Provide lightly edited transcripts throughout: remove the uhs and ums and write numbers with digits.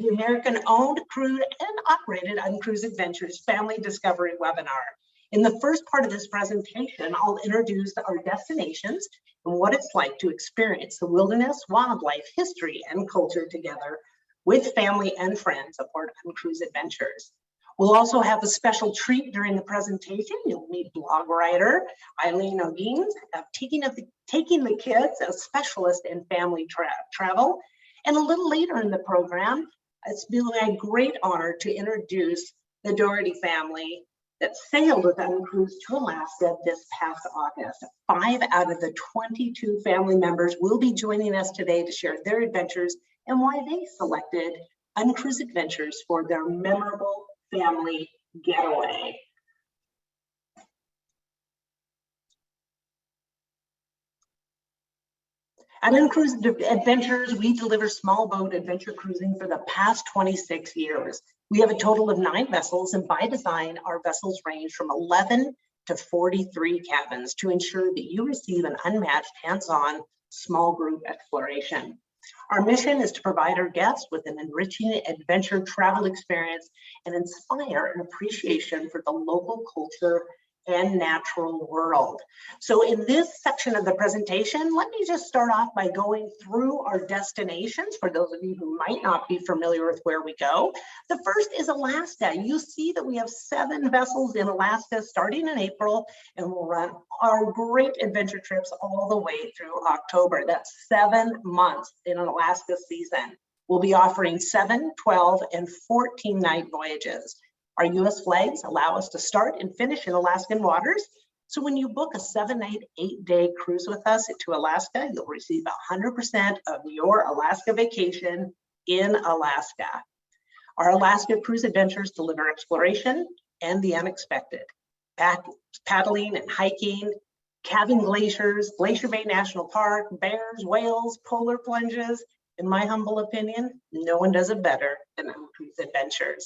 the American-owned, crewed, and operated UnCruise Adventures Family Discovery Webinar. In the first part of this presentation, I'll introduce our destinations and what it's like to experience the wilderness, wildlife, history, and culture together with family and friends aboard UnCruise Adventures. We'll also have a special treat during the presentation. You'll meet blog writer Eileen O'Gean of Taking the Kids, a specialist in family travel. And a little later in the program, it's been a great honor to introduce the Doherty family that sailed with UnCruise to Alaska this past August. 5 out of the 22 family members will be joining us today to share their adventures and why they selected UnCruise Adventures for their memorable family getaway. At UnCruise Adventures, we deliver small boat adventure cruising for the past 26 years. We have a total of 9 vessels, and by design, our vessels range from 11 to 43 cabins to ensure that you receive an unmatched hands-on small group exploration. Our mission is to provide our guests with an enriching adventure travel experience and inspire an appreciation for the local culture and natural world. So in this section of the presentation, let me just start off by going through our destinations for those of you who might not be familiar with where we go. The first is Alaska. You see that we have 7 vessels in Alaska starting in April, and we'll run our great adventure trips all the way through October. That's 7 months in an Alaska season. We'll be offering 7, 12, and 14-night voyages. Our U.S. flags allow us to start and finish in Alaskan waters. So when you book a 7-night, 8-day cruise with us to Alaska, you'll receive 100% of your Alaska vacation in Alaska. Our Alaska cruise adventures deliver exploration and the unexpected. Paddling and hiking, calving glaciers, Glacier Bay National Park, bears, whales, polar plunges. In my humble opinion, no one does it better than UnCruise Adventures.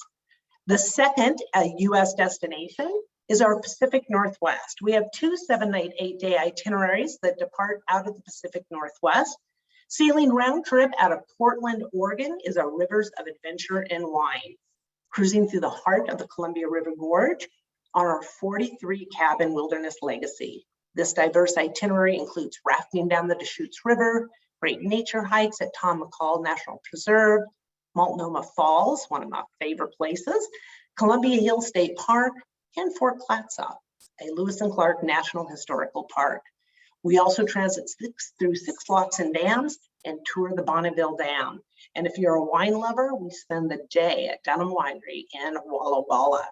The second U.S. destination is our Pacific Northwest. We have 2 7-night, 8-day itineraries that depart out of the Pacific Northwest. Sailing round trip out of Portland, Oregon is our Rivers of Adventure and Wine. Cruising through the heart of the Columbia River Gorge on our 43-cabin Wilderness Legacy. This diverse itinerary includes rafting down the Deschutes River, great nature hikes at Tom McCall National Preserve, Multnomah Falls, one of my favorite places, Columbia Hill State Park, and Fort Clatsop, a Lewis and Clark National Historical Park. We also transit through 6 locks and dams and tour the Bonneville Dam. And if you're a wine lover, we spend the day at Dunham Winery in Walla Walla.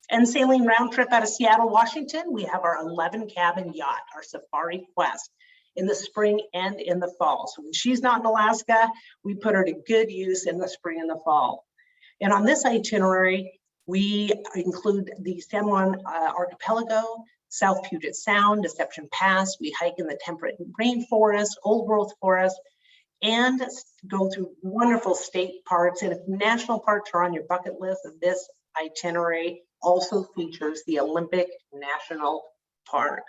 And sailing round trip out of Seattle, Washington, we have our 11-cabin yacht, our Safari Quest, in the spring and in the fall. So when she's not in Alaska, we put her to good use in the spring and the fall. And on this itinerary, we include the San Juan Archipelago, South Puget Sound, Deception Pass. We hike in the temperate rainforest, old growth forest, and go through wonderful state parks. And if national parks are on your bucket list, this itinerary also features the Olympic National Park.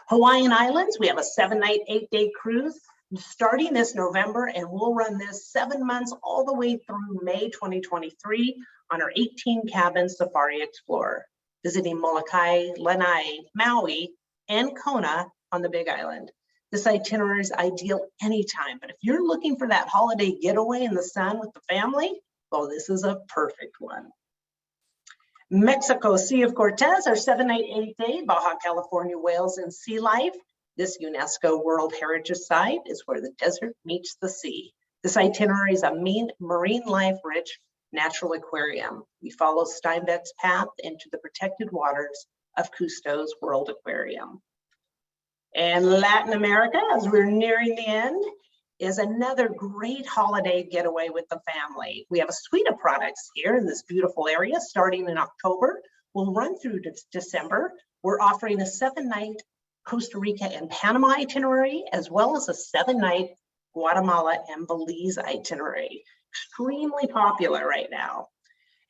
Hawaiian Islands, we have a 7-night, 8-day cruise starting this November, and we'll run this 7 months all the way through May 2023 on our 18-cabin Safari Explorer, visiting Molokai, Lanai, Maui, and Kona on the Big Island. This itinerary is ideal anytime, but if you're looking for that holiday getaway in the sun with the family, well, this is a perfect one. Mexico, Sea of Cortez, our 7-night, 8-day Baja California whales and sea life. This UNESCO World Heritage Site is where the desert meets the sea. This itinerary is a marine life rich natural aquarium. We follow Steinbeck's path into the protected waters of Cousteau's World Aquarium. And Latin America, as we're nearing the end, is another great holiday getaway with the family. We have a suite of products here in this beautiful area starting in October. We'll run through December. We're offering a 7-night Costa Rica and Panama itinerary, as well as a 7-night Guatemala and Belize itinerary. Extremely popular right now.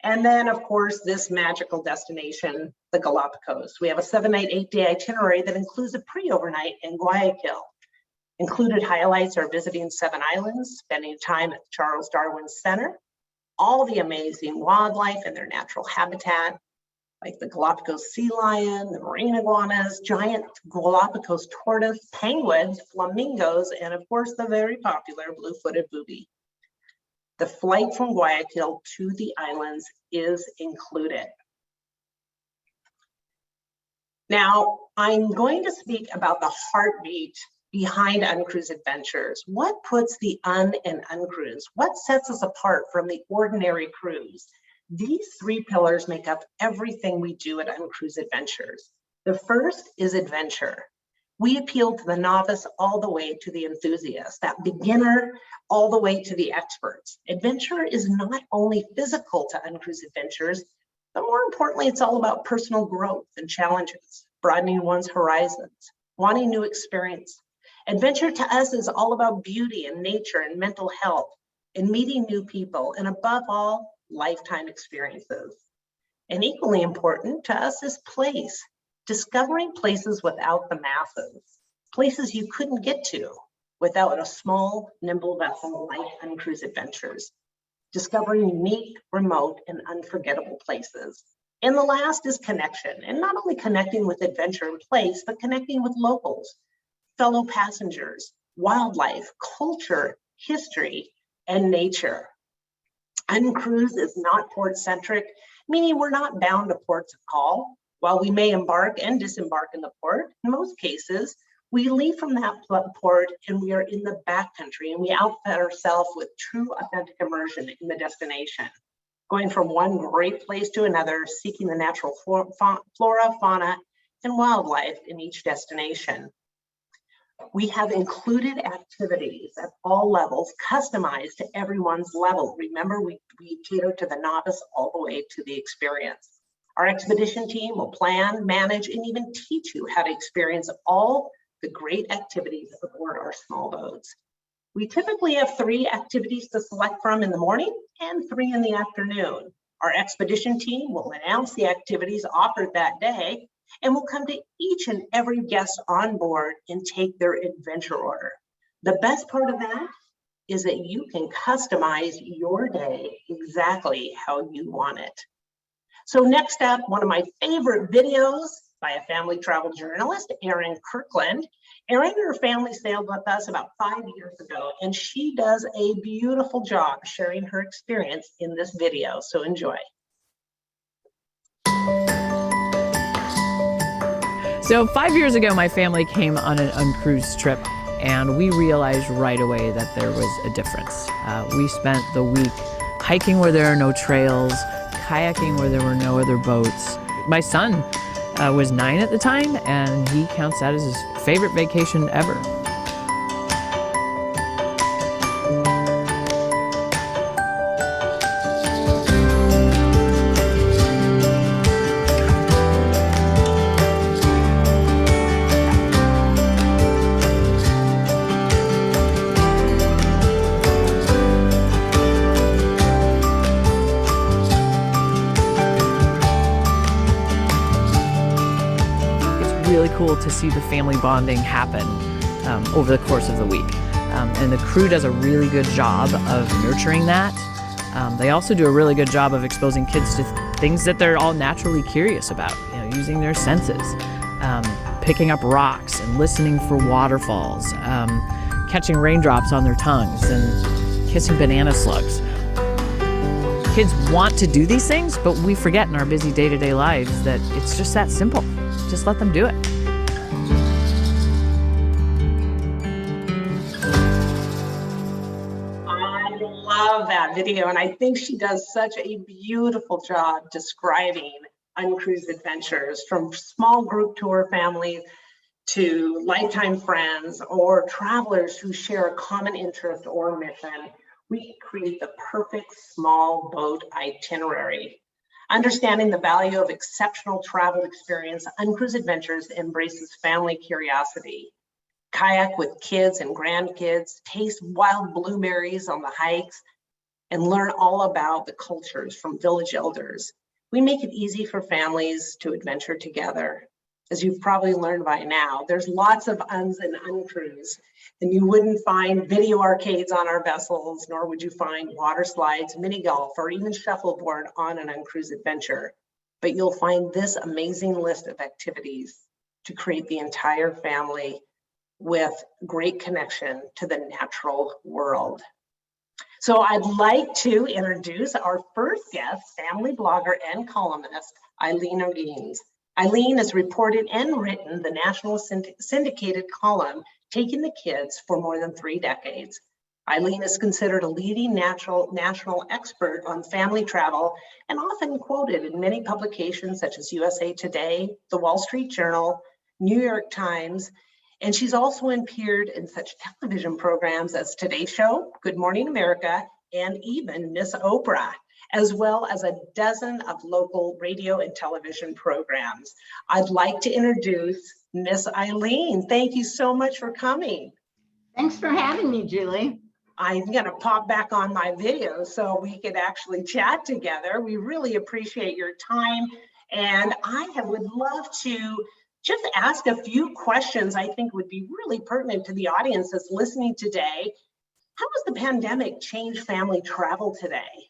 And then, of course, this magical destination, the Galapagos. We have a 7-night, 8-day itinerary that includes a pre-overnight in Guayaquil. Included highlights are visiting 7 islands, spending time at Charles Darwin Center, all the amazing wildlife and their natural habitat, like the Galapagos sea lion, the marine iguanas, giant Galapagos tortoise, penguins, flamingos, and of course the very popular blue-footed booby. The flight from Guayaquil to the islands is included. Now, I'm going to speak about the heartbeat behind UnCruise Adventures. What puts the and UnCruise? What sets us apart from the ordinary cruise? These 3 pillars make up everything we do at UnCruise Adventures. The first is adventure. We appeal to the novice all the way to the enthusiast, that beginner all the way to the experts. Adventure is not only physical to UnCruise Adventures, but more importantly, it's all about personal growth and challenges, broadening one's horizons, wanting new experience. Adventure to us is all about beauty and nature and mental health and meeting new people, and above all, lifetime experiences. And equally important to us is place, discovering places without the masses, places you couldn't get to without a small, nimble vessel like UnCruise Adventures, discovering unique, remote, and unforgettable places. And the last is connection, and not only connecting with adventure and place, but connecting with locals, fellow passengers, wildlife, culture, history, and nature. UnCruise is not port-centric, meaning we're not bound to ports of call. While we may embark and disembark in the port, in most cases, we leave from that port and we are in the backcountry, and we outfit ourselves with true authentic immersion in the destination, going from one great place to another, seeking the natural flora, fauna, and wildlife in each destination. We have included activities at all levels, customized to everyone's level. Remember, we cater to the novice all the way to the experience. Our expedition team will plan, manage, and even teach you how to experience all the great activities aboard our small boats. We typically have 3 activities to select from in the morning and 3 in the afternoon. Our expedition team will announce the activities offered that day, and will come to each and every guest on board and take their adventure order. The best part of that is that you can customize your day exactly how you want it. So next up, one of my favorite videos by a family travel journalist, Erin Kirkland. Erin and her family sailed with us about 5 years ago, and she does a beautiful job sharing her experience in this video, so enjoy. So 5 years ago, my family came on an UnCruise trip, and we realized right away that there was a difference. We spent the week hiking where there are no trails, kayaking where there were no other boats. My son was 9 at the time, and he counts that as his favorite vacation ever. Really cool to see the family bonding happen over the course of the week. And the crew does a really good job of nurturing that. They also do a really good job of exposing kids to things that they're all naturally curious about, using their senses, picking up rocks and listening for waterfalls, catching raindrops on their tongues and kissing banana slugs. Kids want to do these things, but we forget in our busy day-to-day lives that it's just that simple. Just let them do it. I love that video, and I think she does such a beautiful job describing UnCruise Adventures, from small group tour families to lifetime friends or travelers who share a common interest or mission. We create the perfect small boat itinerary. Understanding the value of exceptional travel experience, UnCruise Adventures embraces family curiosity. Kayak with kids and grandkids, taste wild blueberries on the hikes, and learn all about the cultures from village elders. We make it easy for families to adventure together. as you've probably learned by now, there's lots of uns and uncruise, and you wouldn't find video arcades on our vessels, nor would you find water slides, mini golf, or even shuffleboard on an uncruise adventure. But you'll find this amazing list of activities to create the entire family with great connection to the natural world. So I'd like to introduce our first guest, family blogger and columnist, Eileen O'Geans. Eileen has reported and written the national syndicated column, Taking the Kids, for more than 3 decades. Eileen is considered a leading national expert on family travel and often quoted in many publications such as USA Today, The Wall Street Journal, New York Times, and she's also appeared in such television programs as Today Show, Good Morning America, and even Miss Oprah, as well as a dozen of local radio and television programs. I'd like to introduce Miss Eileen. Thank you so much for coming. Thanks for having me, Julie. I'm gonna pop back on my video so we could actually chat together. We really appreciate your time. And would love to just ask a few questions I think would be really pertinent to the audience that's listening today. How has the pandemic changed family travel today?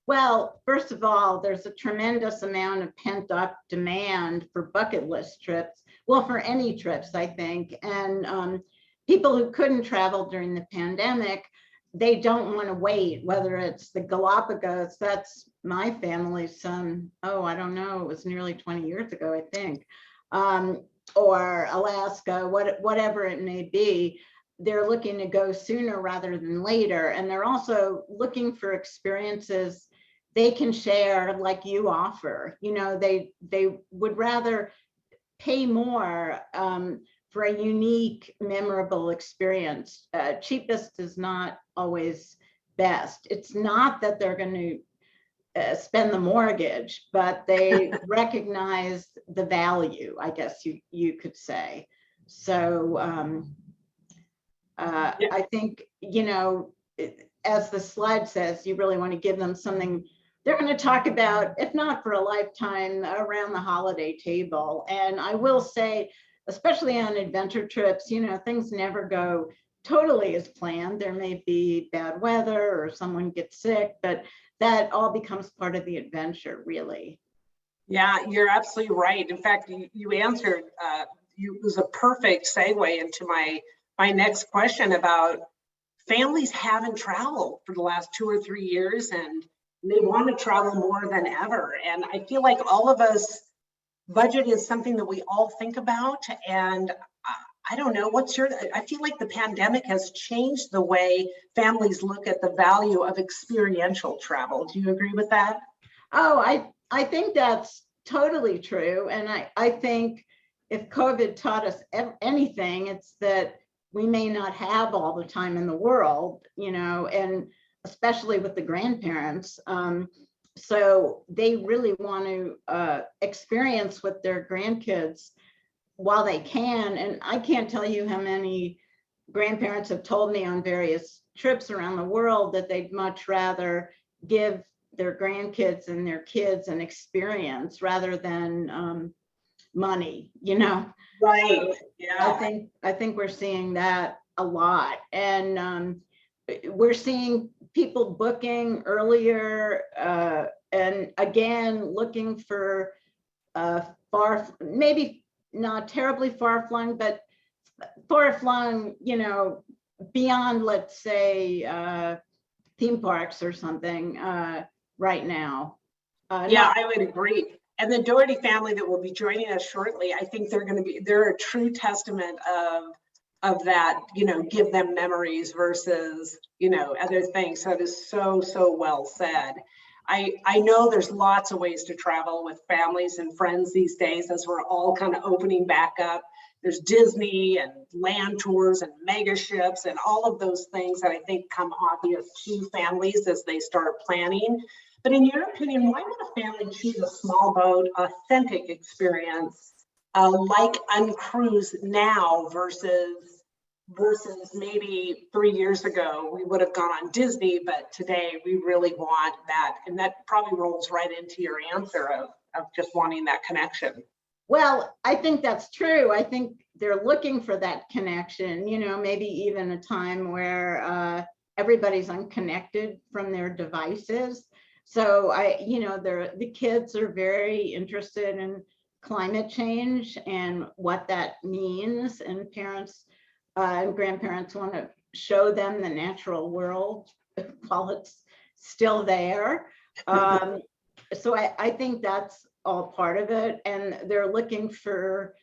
Well, first of all, there's a tremendous amount of pent-up demand for bucket list trips. Well, for any trips, I think. And people who couldn't travel during the pandemic, they don't want to wait, whether it's the Galapagos, that's my family's I don't know, it was nearly 20 years ago, I think, or Alaska, whatever it may be. They're looking to go sooner rather than later. And they're also looking for experiences they can share like you offer. You know, they would rather pay more for a unique, memorable experience. Cheapest is not always best. It's not that they're going to spend the mortgage, but they recognize the value, I guess you could say. So I think, you know, as the slide says, you really want to give them something they're going to talk about, if not for a lifetime, around the holiday table. And I will say, especially on adventure trips, you know, things never go totally as planned. There may be bad weather or someone gets sick, but that all becomes part of the adventure, really. Yeah, you're absolutely right. In fact, you answered, it was a perfect segue into my next question about families haven't traveled for the last 2 or 3 years, and they want to travel more than ever. And I feel like all of us, budget is something that we all think about. And I don't know, I feel like the pandemic has changed the way families look at the value of experiential travel. Do you agree with that? Oh, I think that's totally true. And I think if COVID taught us anything, it's that we may not have all the time in the world, you know, and especially with the grandparents. So they really want to experience with their grandkids while they can. And I can't tell you how many grandparents have told me on various trips around the world that they'd much rather give their grandkids and their kids an experience rather than money, you know? Right. So yeah. I think we're seeing that a lot. And we're seeing people booking earlier and again, looking for maybe not terribly far-flung, but far-flung, you know, beyond, let's say, theme parks or something right now. Yeah, I would agree. And the Doherty family that will be joining us shortly, I think they're a true testament of that, you know, give them memories versus, you know, other things. So it is so well said. I know there's lots of ways to travel with families and friends these days as we're all kind of opening back up. There's Disney and land tours and mega ships and all of those things that I think come obvious to families as they start planning. But in your opinion, why would a family choose a small boat, authentic experience like UnCruise now versus maybe 3 years ago? We would have gone on Disney, but today we really want that. And that probably rolls right into your answer of just wanting that connection. Well, I think that's true. I think they're looking for that connection, maybe even a time where everybody's unconnected from their devices. So the kids are very interested in climate change and what that means, and parents and grandparents want to show them the natural world while it's still there. So I think that's all part of it, and they're looking for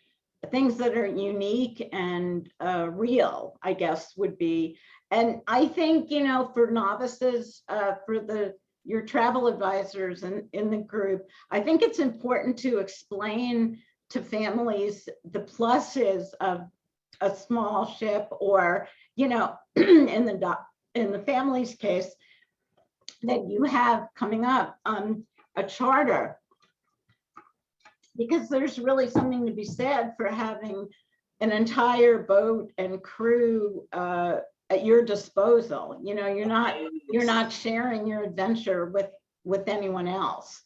things that are unique and real, I guess would be. And I think, for novices, for your travel advisors in the group, I think it's important to explain to families the pluses of a small ship, or, in the family's case, that you have coming up, a charter. Because there's really something to be said for having an entire boat and crew at your disposal. You're not sharing your adventure with anyone else.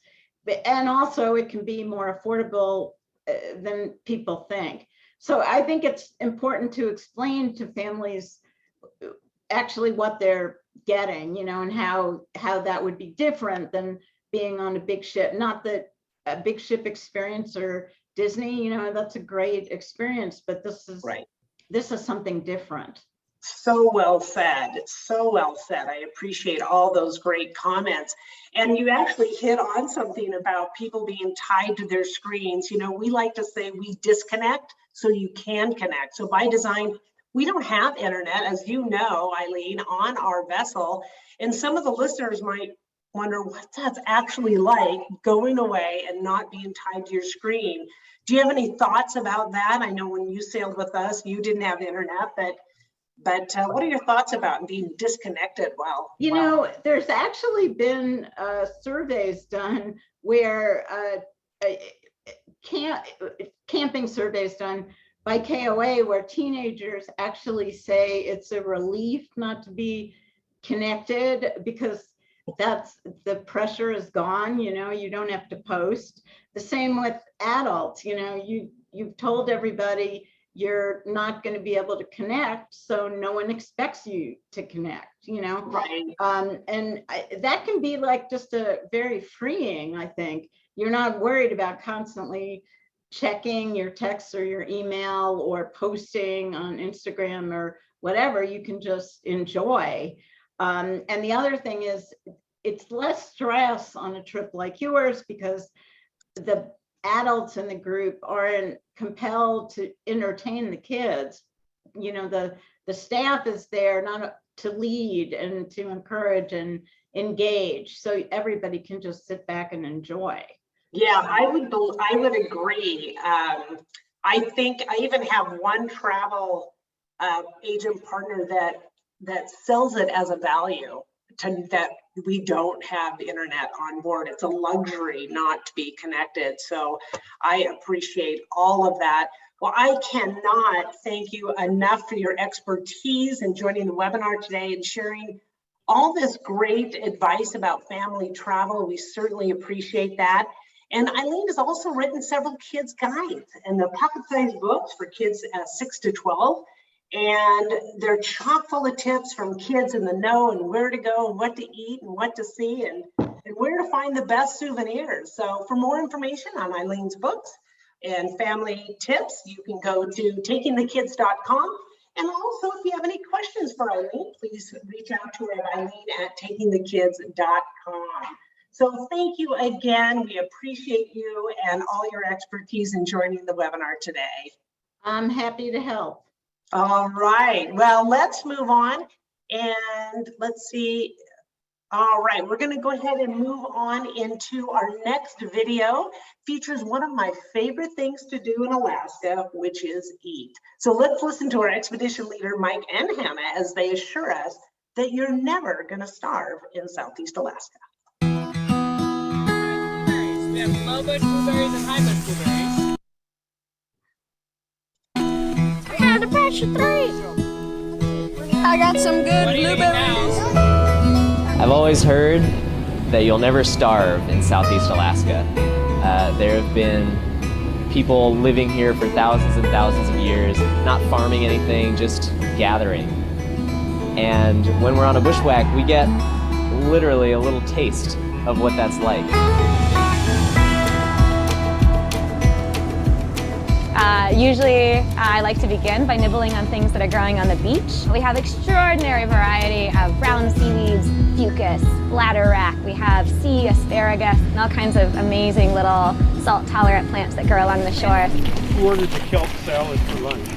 And also it can be more affordable than people think. So I think it's important to explain to families actually what they're getting, and how that would be different than being on a big ship. Not that a big ship experience or Disney, that's a great experience, but this is something different. So well said. So well said. I appreciate all those great comments. And you actually hit on something about people being tied to their screens. We like to say we disconnect so you can connect. So by design, we don't have internet, as you know, Eileen, on our vessel. And some of the listeners might wonder what that's actually like, going away and not being tied to your screen. Do you have any thoughts about that? I know when you sailed with us, you didn't have internet, but what are your thoughts about being disconnected? There's actually been surveys done where camping surveys done by KOA, where teenagers actually say it's a relief not to be connected, because the pressure is gone. You don't have to post. The same with adults. You've told everybody you're not going to be able to connect, so no one expects you to connect. Right. And that can be like just a very freeing. I think you're not worried about constantly checking your texts or your email or posting on Instagram or whatever. You can just enjoy. And the other thing is, it's less stress on a trip like yours, because the adults in the group aren't compelled to entertain the kids. The staff is there not to lead and to encourage and engage, so everybody can just sit back and enjoy. Yeah, I would agree. I think I even have one travel agent partner that sells it as a value that we don't have internet on board. It's a luxury not to be connected. So I appreciate all of that. Well, I cannot thank you enough for your expertise in joining the webinar today and sharing all this great advice about family travel. We certainly appreciate that. And Eileen has also written several kids' guides and the pocket-sized books for kids 6 to 12. And they're chock full of tips from kids in the know, and where to go and what to eat and what to see and where to find the best souvenirs. So for more information on Eileen's books and family tips, you can go to takingthekids.com. And also, if you have any questions for Eileen, please reach out to her at Eileen@takingthekids.com. So thank you again. We appreciate you and all your expertise in joining the webinar today. I'm happy to help. All right, well, let's move on and let's see. All right, we're going to go ahead and move on into our next video. Features one of my favorite things to do in Alaska, which is eat. So let's listen to our expedition leader, Mike and Hannah, as they assure us that you're never going to starve in Southeast Alaska. We have low-bush blueberries and high-bush blueberries. Under pressure 3. I got some good blueberries. I've always heard that you'll never starve in Southeast Alaska. There have been people living here for thousands and thousands of years, not farming anything, just gathering. And when we're on a bushwhack, we get literally a little taste of what that's like. Usually I like to begin by nibbling on things that are growing on the beach. We have extraordinary variety of brown seaweeds, fucus, bladderwrack. We have sea asparagus and all kinds of amazing little salt-tolerant plants that grow along the shore. Who ordered the kelp salad for lunch?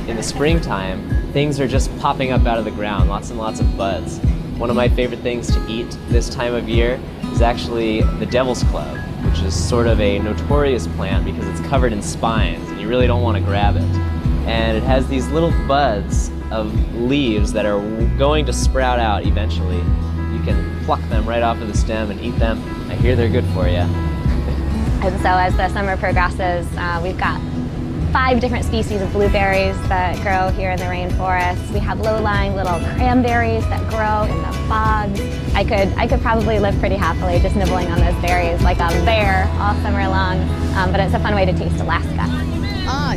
In the springtime, things are just popping up out of the ground, lots and lots of buds. One of my favorite things to eat this time of year is actually the devil's club, which is sort of a notorious plant because it's covered in spines and you really don't want to grab it. And it has these little buds of leaves that are going to sprout out eventually. You can pluck them right off of the stem and eat them. I hear they're good for you. And so as the summer progresses, we've got 5 different species of blueberries that grow here in the rainforest. We have low-lying little cranberries that grow in the bogs. I could probably live pretty happily just nibbling on those berries like a bear all summer long, but it's a fun way to taste Alaska.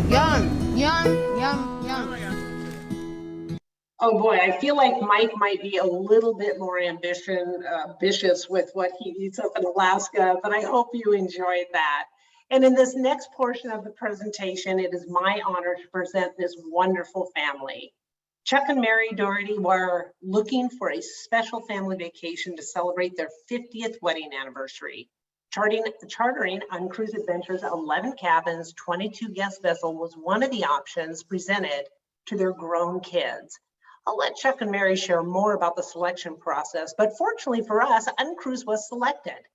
Yum, yum, yum, yum. Oh boy, I feel like Mike might be a little bit more ambitious with what he eats up in Alaska, but I hope you enjoyed that. And in this next portion of the presentation, it is my honor to present this wonderful family. Chuck and Mary Doherty were looking for a special family vacation to celebrate their 50th wedding anniversary. Chartering UnCruise Adventures 11 cabins, 22 guest vessel was one of the options presented to their grown kids. I'll let Chuck and Mary share more about the selection process, but fortunately for us, UnCruise was selected.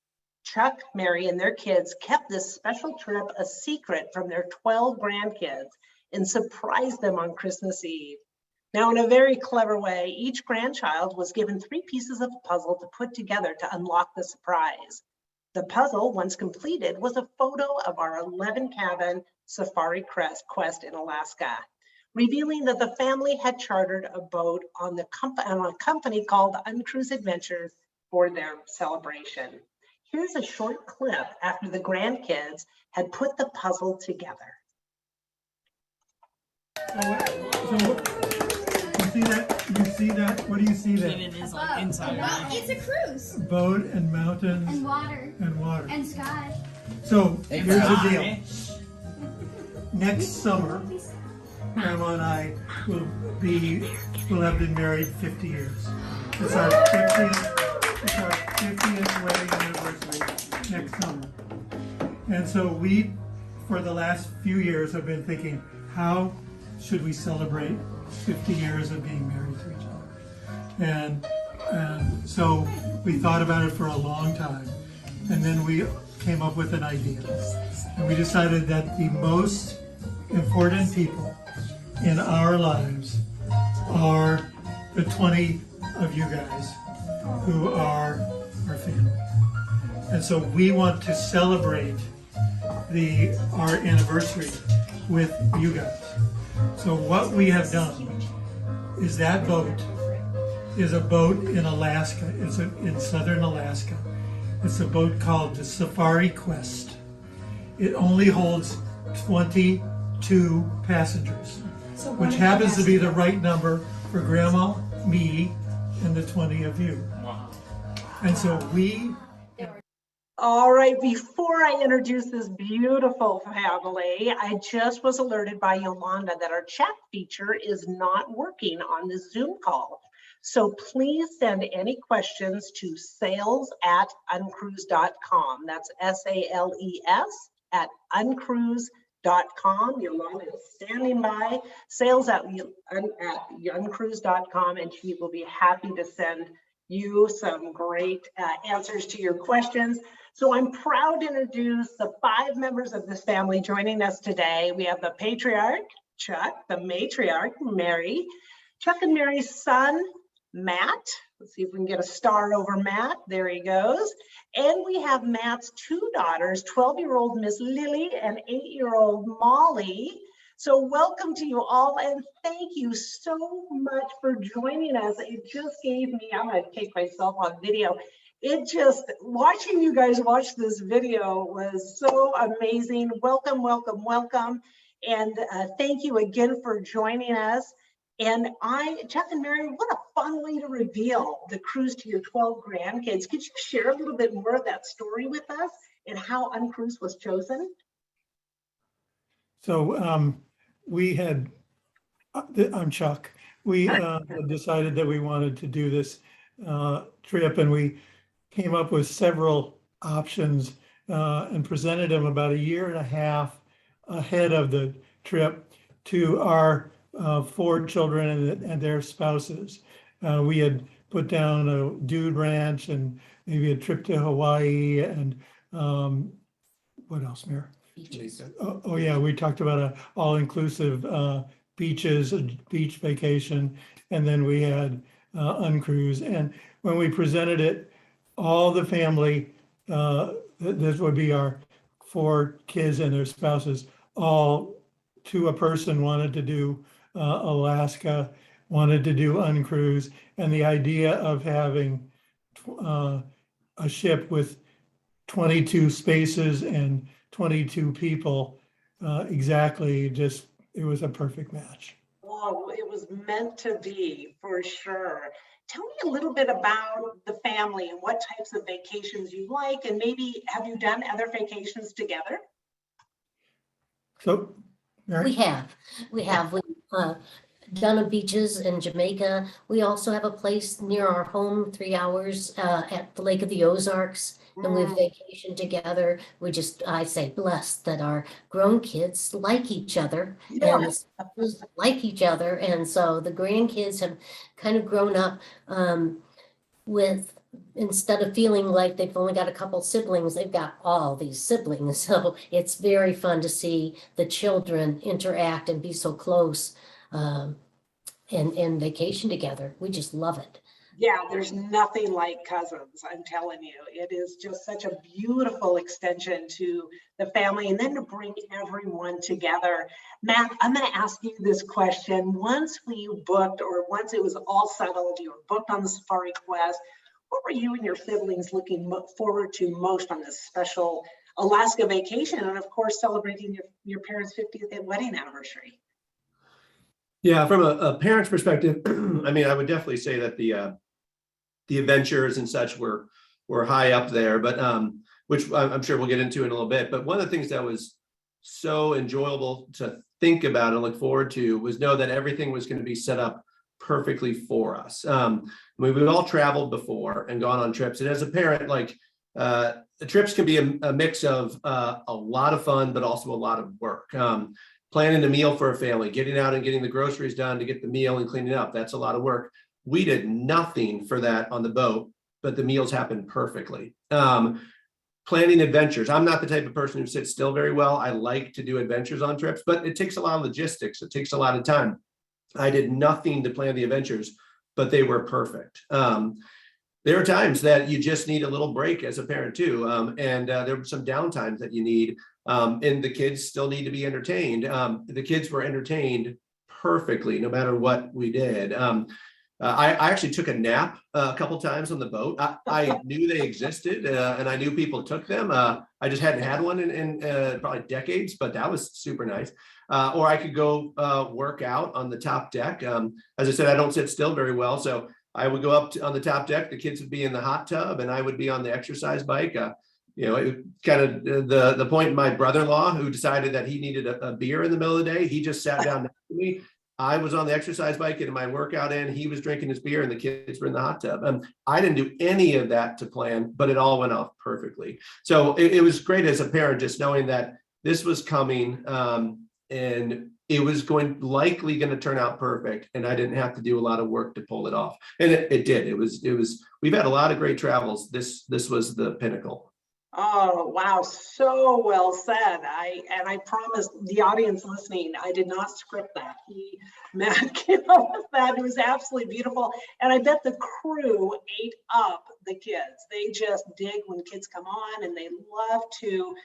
Chuck, Mary, and their kids kept this special trip a secret from their 12 grandkids and surprised them on Christmas Eve. Now, in a very clever way, each grandchild was given 3 pieces of a puzzle to put together to unlock the surprise. The puzzle, once completed, was a photo of our 11-cabin safari quest in Alaska, revealing that the family had chartered a boat on a company called UnCruise Adventures for their celebration. Here's a short clip after the grandkids had put the puzzle together. You see that? What do you see there? It is like inside. It's a cruise. Boat and mountains And water. and water. And sky. So here's the deal. Next summer, Grandma and I will have been married 50 years. It's our 50th wedding anniversary next summer. And so we, for the last few years, have been thinking, how should we celebrate 50 years of being married to each other? And so we thought about it for a long time. And then we came up with an idea. And we decided that the most important people in our lives are the 20 of you guys who are our family. And so we want to celebrate our anniversary with you guys. So what we have done is that boat is a boat in Alaska. It's in southern Alaska. It's a boat called the Safari Quest. It only holds 22 passengers, which happens to be the right number for Grandma, me, and the 20 of you. And so All right, before I introduce this beautiful family, I just was alerted by Yolanda that our chat feature is not working on the Zoom call. So please send any questions to sales@uncruise.com. That's SALES at uncruise.com. Yolanda is standing by, sales@uncruise.com, and she will be happy to send you some great answers to your questions. So I'm proud to introduce the 5 members of this family joining us today. We have the patriarch, Chuck, the matriarch, Mary, Chuck and Mary's son, Matt. Let's see if we can get a star over Matt. There he goes. And we have Matt's 2 daughters, 12-year-old Miss Lily and 8-year-old Molly. So welcome to you all, and thank you so much for joining us. It just gave me, I'm going to take myself on video. it just, watching you guys watch this video was so amazing. Welcome, welcome, welcome. And thank you again for joining us. And Jeff and Mary, what a fun way to reveal the cruise to your 12 grandkids. Could you share a little bit more of that story with us and how UnCruise was chosen? So we had, I'm Chuck. We decided that we wanted to do this trip, and we came up with several options and presented them about a year and a half ahead of the trip to our 4 children and their spouses. We had put down a dude ranch and maybe a trip to Hawaii and what else, Mayor? Oh yeah, we talked about an all-inclusive beaches, a beach vacation, and then we had UnCruise. And when we presented it, all the family, this would be our 4 kids and their spouses, all to a person wanted to do Alaska, wanted to do UnCruise, and the idea of having a ship with 22 spaces and 22 people, exactly, just, it was a perfect match. Oh, it was meant to be, for sure. Tell me a little bit about the family and what types of vacations you like, and maybe have you done other vacations together? So, Mary? We have done a beaches in Jamaica. We also have a place near our home, 3 hours at the Lake of the Ozarks, and we've vacationed together. I say blessed that our grown kids like each other and the spouses like each other. And so the grandkids have kind of grown up with, instead of feeling like they've only got a couple siblings, they've got all these siblings. So it's very fun to see the children interact and be so close and vacation together. We just love it. Yeah, there's nothing like cousins, I'm telling you. It is just such a beautiful extension to the family, and then to bring everyone together. Matt, I'm going to ask you this question. Once we booked, or once it was all settled, you were booked on the Safari Quest, what were you and your siblings looking forward to most on this special Alaska vacation, and of course celebrating your parents' 50th wedding anniversary? Yeah, from a parent's perspective, I mean, I would definitely say that the adventures and such were high up there, but which I'm sure we'll get into in a little bit. But one of the things that was so enjoyable to think about and look forward to was know that everything was going to be set up perfectly for us. We've all traveled before and gone on trips, and as a parent, like the trips can be a mix of a lot of fun, but also a lot of work. Planning a meal for a family, getting out and getting the groceries done to get the meal and cleaning up, that's a lot of work. We did nothing for that on the boat, but the meals happened perfectly. Planning adventures. I'm not the type of person who sits still very well. I like to do adventures on trips, but it takes a lot of logistics. It takes a lot of time. I did nothing to plan the adventures, but they were perfect. There are times that you just need a little break as a parent too. And there were some downtimes that you need, and the kids still need to be entertained. The kids were entertained perfectly, no matter what we did. I actually took a nap a couple times on the boat. I knew they existed, and I knew people took them. I just hadn't had one in probably decades, but that was super nice. Or I could go work out on the top deck. As I said, I don't sit still very well, so I would go up on the top deck. The kids would be in the hot tub, and I would be on the exercise bike. You know, it kind of the point. My brother-in-law, who decided that he needed a beer in the middle of the day, he just sat down next to me. I was on the exercise bike and my workout in, he was drinking his beer and the kids were in the hot tub. I didn't do any of that to plan, but it all went off perfectly. So it was great as a parent, just knowing that this was coming and it was likely going to turn out perfect. And I didn't have to do a lot of work to pull it off. And it did. It was, we've had a lot of great travels. This was the pinnacle. Oh, wow. So well said. I promised the audience listening, I did not script that. Matt came up with that. It was absolutely beautiful. And I bet the crew ate up the kids. They just dig when kids come on, and they love to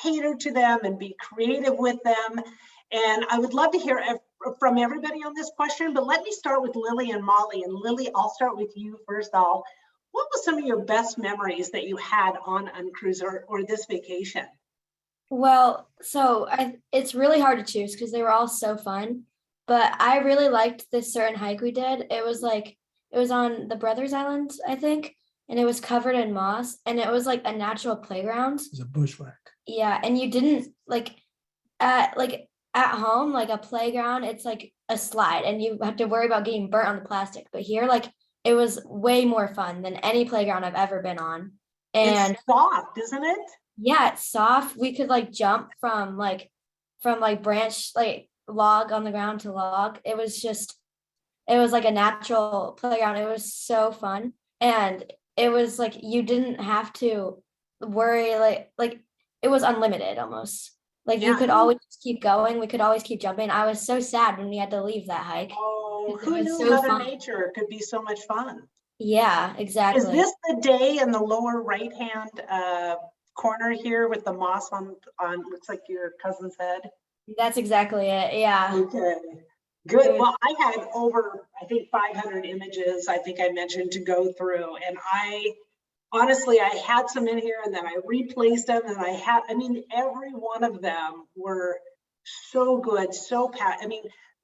cater to them and be creative with them. And I would love to hear from everybody on this question, but let me start with Lily and Molly. And Lily, I'll start with you first. what was some of your best memories that you had on UnCruise or this vacation? Well, so it's really hard to choose because they were all so fun, but I really liked this certain hike we did. It was on the Brothers Island, I think, and it was covered in moss, and it was like a natural playground. It's a bushwhack. Yeah, and you didn't like at home, like a playground, it's like a slide and you have to worry about getting burnt on the plastic. But here, like, it was way more fun than any playground I've ever been on. And it's soft, isn't it? Yeah, it's soft. We could like jump from branch, like log on the ground to log. It was like a natural playground. It was so fun. And it was like you didn't have to worry, like it was unlimited almost. Like you could always keep going. We could always keep jumping. I was so sad when we had to leave that hike. Oh, who knew Mother Nature could be so much fun? Yeah, exactly. Is this the day in the lower right-hand corner here with the moss on looks like your cousin's head? That's exactly it. Yeah. Okay. Good. Well, I had over, I think, 500 images, I think I mentioned, to go through. And honestly, I had some in here and then I replaced them. And I mean, every one of them were so good, I mean,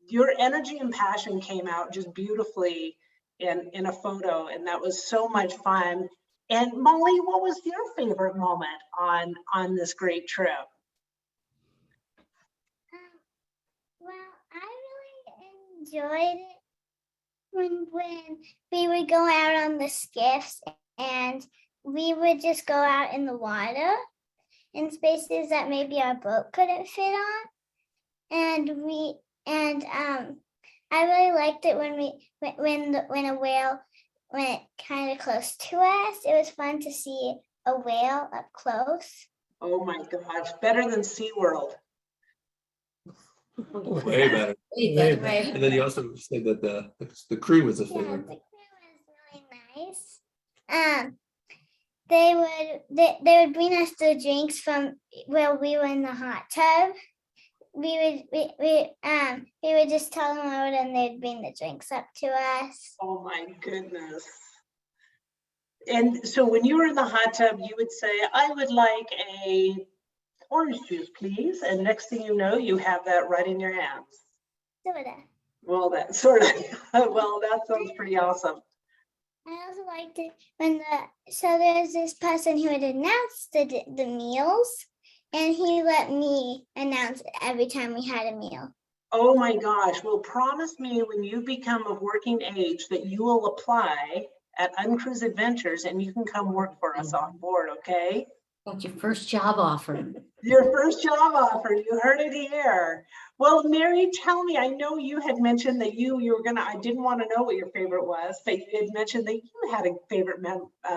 your energy and passion came out just beautifully in a photo. And that was so much fun. And Molly, what was your favorite moment on this great trip? Well, I really enjoyed it when we would go out on the skiffs and we would just go out in the water in spaces that maybe our boat couldn't fit on. And I really liked it when a whale went kind of close to us. It was fun to see a whale up close. Oh my gosh, better than SeaWorld. Way better. Way better. And then you also said that the crew was a favorite. Yeah, the crew was really nice. They would bring us the drinks from where we were in the hot tub. We would just tell them out and they'd bring the drinks up to us. Oh my goodness. And so when you were in the hot tub, you would say, I would like a orange juice, please. And next thing you know, you have that right in your hands. Sorta. Well, that sort of, well, that sounds pretty awesome. I also liked it so there's this person who would announce the meals, and he let me announce it every time we had a meal. Oh my gosh. Well, promise me when you become of working age that you will apply at UnCruise Adventures and you can come work for us on board, okay? That's your first job offer. Your first job offer, you heard it here. Well, Mary, tell me, I know you had mentioned that you were gonna, I didn't want to know what your favorite was, but you had mentioned that you had a favorite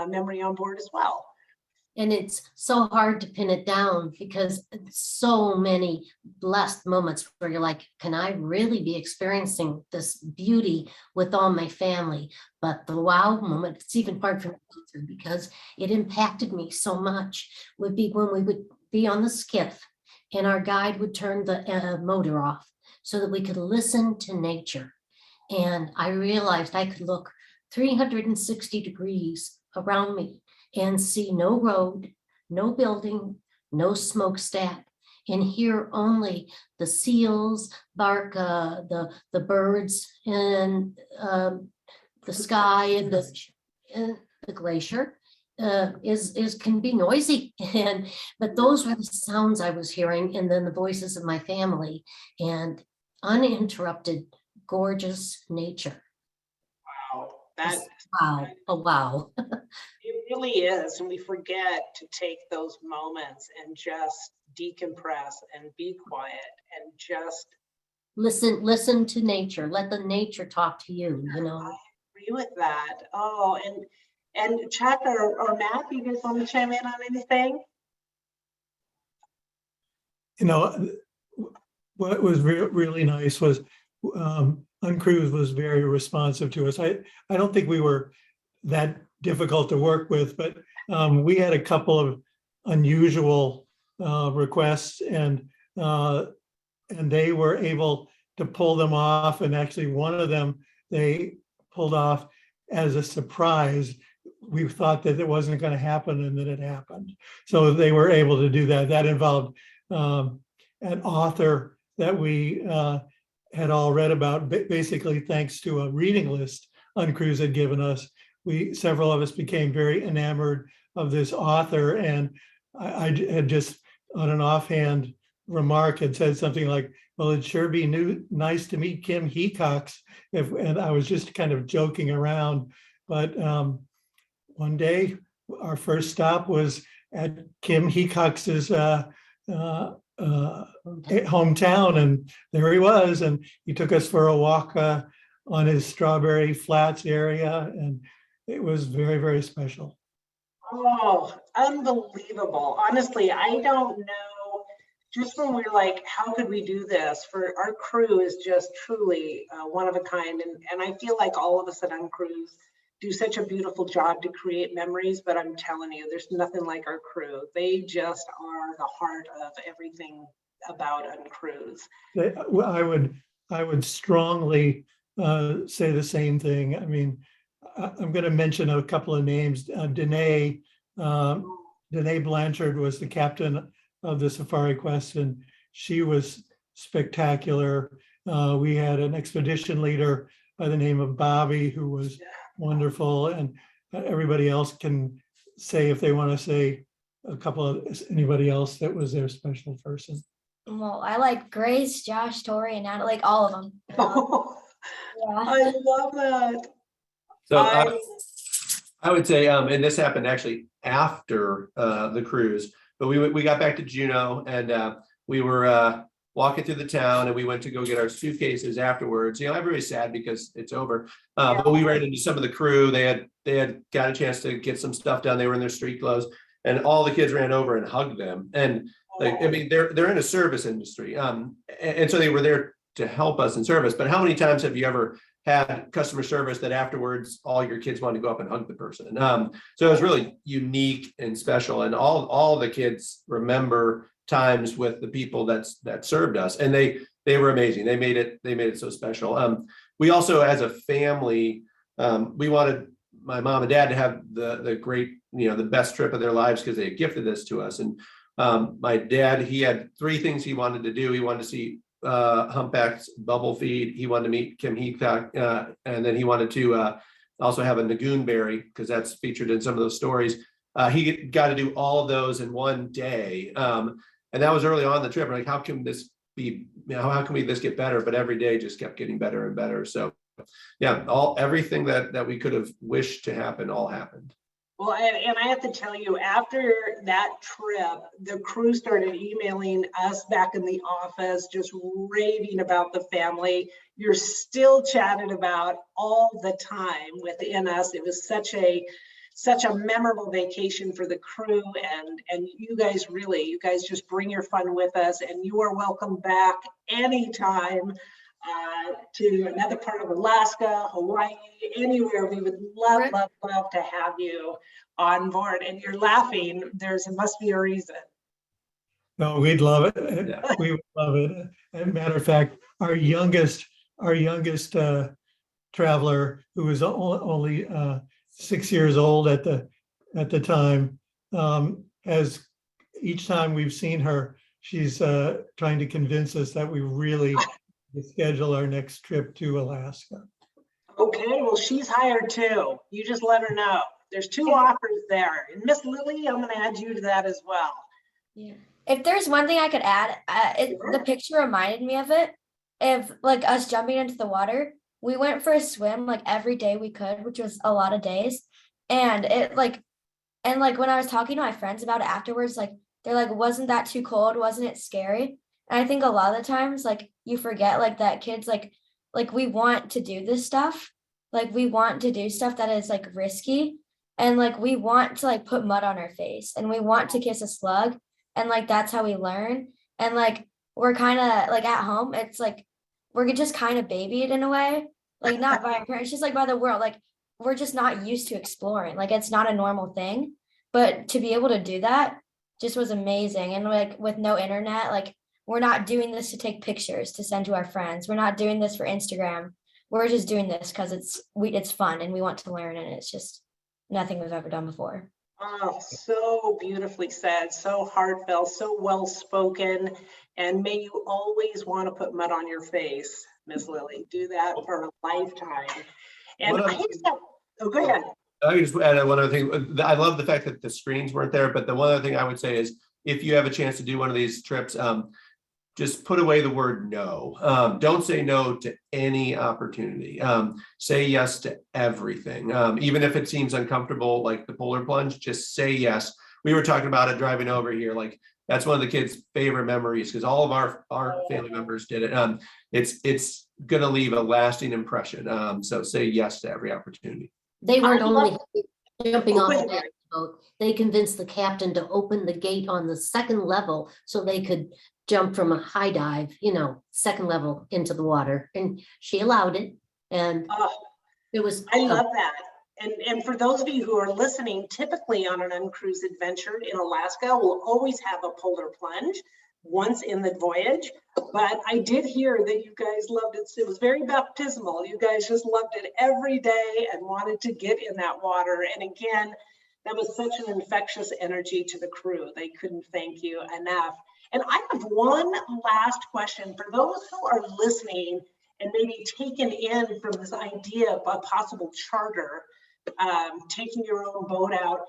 memory on board as well. And it's so hard to pin it down because so many blessed moments where you're like, can I really be experiencing this beauty with all my family? But the wow moment, it's even hard for me to go through because it impacted me so much, would be when we would be on the skiff and our guide would turn the motor off so that we could listen to nature. And I realized I could look 360 degrees around me and see no road, no building, no smokestack, and hear only the seals bark, the birds, and the sky, and the glacier can be noisy, but those were the sounds I was hearing, and then the voices of my family, and uninterrupted, gorgeous nature. Wow, wow, a wow. It really is, and we forget to take those moments and just decompress and be quiet and just listen to nature. Let the nature talk to you, you know. I agree with that. Oh, and Chuck or Matt, you guys want to chime in on anything? You know, what was really nice was UnCruise was very responsive to us. I don't think we were that difficult to work with, but we had a couple of unusual requests, and they were able to pull them off. And actually, one of them they pulled off as a surprise we thought that it wasn't going to happen, and then it happened. So they were able to do that. That involved an author that we had all read about, basically thanks to a reading list UnCruise had given us. Several of us became very enamored of this author, and I had just on an offhand remark had said something like, well, it'd sure be nice to meet Kim Hecox, and I was just kind of joking around. But one day, our first stop was at Kim Hecox's hometown, and there he was, and he took us for a walk on his Strawberry Flats area, and it was very, very special. Oh, unbelievable. Honestly, I don't know, just when we're like, how could we do this? For our crew is just truly one of a kind. And I feel like all of us at UnCruise do such a beautiful job to create memories, but I'm telling you, there's nothing like our crew. They just are the heart of everything about UnCruise. I would strongly say the same thing. I mean, I'm going to mention a couple of names. Danae Blanchard was the captain of the Safari Quest, and she was spectacular. We had an expedition leader by the name of Bobby, who was wonderful, and everybody else can say, if they want to say a couple of anybody else that was their special person. Well, I like Grace, Josh, Tori, and Natalie, like all of them. Yeah. I love that. So I would say, and this happened actually after the cruise, but we got back to Juneau, and we were walking through the town, and we went to go get our suitcases afterwards. You know, everybody's sad because it's over, but we ran into some of the crew. They had got a chance to get some stuff done. They were in their street clothes, and all the kids ran over and hugged them. And like, I mean, they're in a service industry, and so they were there to help us in service. But how many times have you ever had customer service that afterwards all your kids wanted to go up and hug the person? So it was really unique and special, and all the kids remember times with the people that served us, and they were amazing. They made it so special. We also, as a family, we wanted my mom and dad to have the great, the best trip of their lives, because they had gifted this to us. And my dad, he had 3 things he wanted to do. He wanted to see humpback's bubble feed. He wanted to meet Kim Hecox, and then he wanted to also have a Nagoon berry, because that's featured in some of those stories. He got to do all of those in one day, and that was early on the trip. We're like, how can this be? How can this get better? But every day just kept getting better and better. So, yeah, everything that we could have wished to happen all happened. Well, and I have to tell you, after that trip, the crew started emailing us back in the office, just raving about the family. You're still chatted about all the time within us. It was such a memorable vacation for the crew, and you guys just bring your fun with us, and you are welcome back anytime to another part of Alaska, Hawaii, anywhere. We would love to have you on board. And you're laughing, it must be a reason. No, we'd love it. Yeah. We would love it. As a matter of fact, our youngest traveler, who was only 6 years old at the time, as each time we've seen her, she's trying to convince us that we really schedule our next trip to Alaska. Okay, well, she's hired too. You just let her know. There's 2 offers there. And Miss Lily, I'm going to add you to that as well. Yeah. If there's one thing I could add, the picture reminded me of it. If like us jumping into the water, we went for a swim like every day we could, which was a lot of days. And when I was talking to my friends about it afterwards, like they're like, wasn't that too cold? Wasn't it scary? And I think a lot of the times, like you forget like that kids like we want to do this stuff. Like we want to do stuff that is like risky. And like we want to like put mud on our face, and we want to kiss a slug. And like that's how we learn. And like we're kind of like at home, it's like we're just kind of babied in a way, like not by our parents, just like by the world. Like we're just not used to exploring. Like it's not a normal thing. But to be able to do that just was amazing. And like with no internet, like we're not doing this to take pictures to send to our friends. We're not doing this for Instagram. We're just doing this because it's fun and we want to learn, and it's nothing we've ever done before. Oh, so beautifully said, so heartfelt, so well spoken. And may you always want to put mud on your face, Miss Lily. Do that for a lifetime. And I just have, oh, go ahead. I just add one other thing. I love the fact that the screens weren't there, but the one other thing I would say is if you have a chance to do one of these trips, just put away the word no. Don't say no to any opportunity. Say yes to everything. Even if it seems uncomfortable, like the polar plunge, just say yes. We were talking about it driving over here. Like that's one of the kids' favorite memories because all of our family members did it. It's gonna leave a lasting impression. So say yes to every opportunity. They weren't only jumping off the boat, they convinced the captain to open the gate on the second level so they could jump from a high dive, second level into the water. And she allowed it. And it was. I love that. And for those of you who are listening, typically on an UnCruise adventure in Alaska, we'll always have a polar plunge once in the voyage. But I did hear that you guys loved it. It was very baptismal. You guys just loved it every day and wanted to get in that water. And again, that was such an infectious energy to the crew. They couldn't thank you enough. And I have one last question for those who are listening and maybe taken in from this idea of a possible charter, taking your own boat out.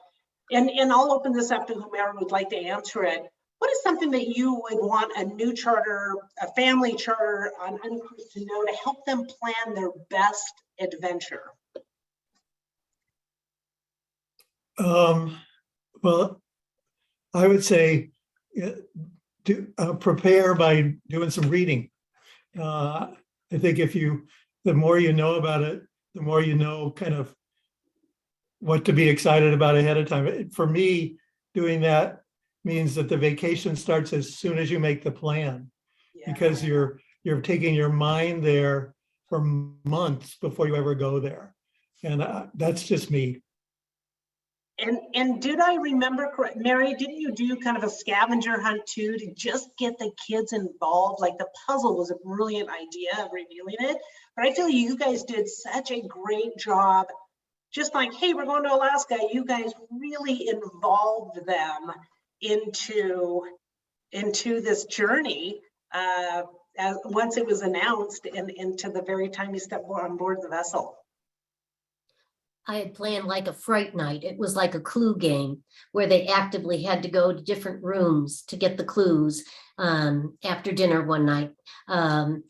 And I'll open this up to whomever would like to answer it. What is something that you would want a new charter, a family charter on UnCruise to know to help them plan their best adventure? Well, I would say prepare by doing some reading. I think the more you know about it, the more you know kind of what to be excited about ahead of time. For me, doing that means that the vacation starts as soon as you make the plan, because you're taking your mind there for months before you ever go there. And that's just me. And did I remember correct, Mary, didn't you do kind of a scavenger hunt too to just get the kids involved? Like the puzzle was a brilliant idea of revealing it, but I feel you guys did such a great job. Just like, hey, we're going to Alaska. You guys really involved them into this journey once it was announced and into the very time you stepped on board the vessel. I had planned like a fright night. It was like a clue game where they actively had to go to different rooms to get the clues after dinner one night. And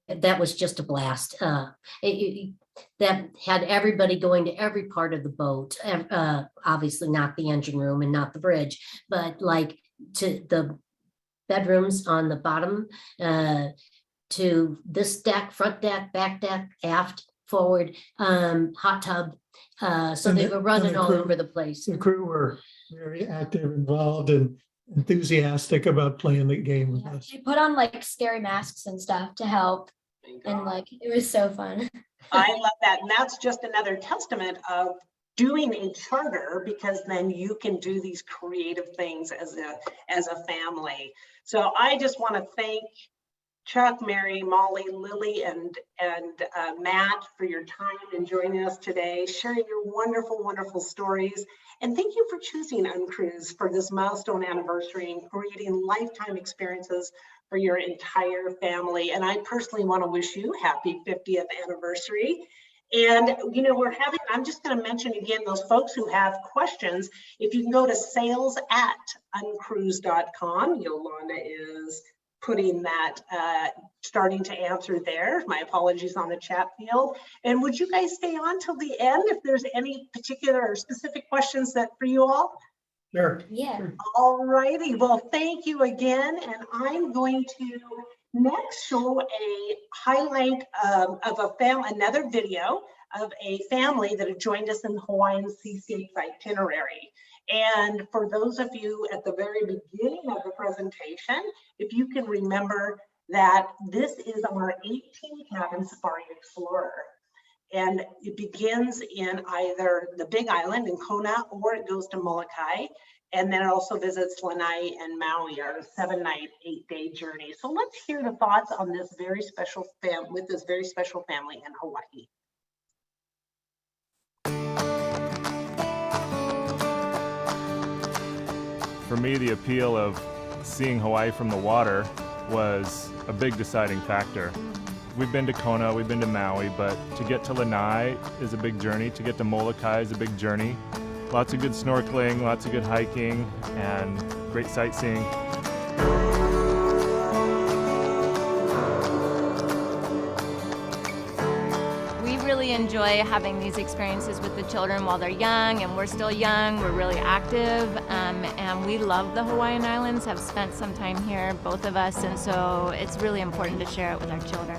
that was just a blast. That had everybody going to every part of the boat, obviously not the engine room and not the bridge, but like to the bedrooms on the bottom, to this deck, front deck, back deck, aft, forward, hot tub. So they were running all over the place. The crew were very active, involved, and enthusiastic about playing the game with us. They put on like scary masks and stuff to help. And like, it was so fun. I love that. And that's just another testament of doing a charter, because then you can do these creative things as a family. So I just want to thank Chuck, Mary, Molly, Lily, and Matt for your time and joining us today, sharing your wonderful, wonderful stories. And thank you for choosing UnCruise for this milestone anniversary and creating lifetime experiences for your entire family. And I personally want to wish you happy 50th anniversary. And, I'm just going to mention again, those folks who have questions, if you can go to sales@uncruise.com, Yolanda is putting that, starting to answer there. My apologies on the chat field. And would you guys stay on till the end if there's any particular or specific questions that for you all? Sure. Yeah. Sure. All righty. Well, thank you again. And I'm going to next show a highlight of another video of a family that had joined us in the Hawaiian Seascapes itinerary. And for those of you at the very beginning of the presentation, if you can remember that this is our 18 cabin Safari Explorer. And it begins in either the Big Island in Kona, or it goes to Molokai. And then it also visits Lanai and Maui, our 7-night, 8-day journey. So let's hear the thoughts on this very special family in Hawaii. for me, the appeal of seeing Hawaii from the water was a big deciding factor. We've been to Kona, we've been to Maui, but to get to Lanai is a big journey. To get to Molokai is a big journey. Lots of good snorkeling, lots of good hiking, and great sightseeing. We really enjoy having these experiences with the children while they're young, and we're still young, we're really active, and we love the Hawaiian Islands, have spent some time here, both of us, and so it's really important to share it with our children.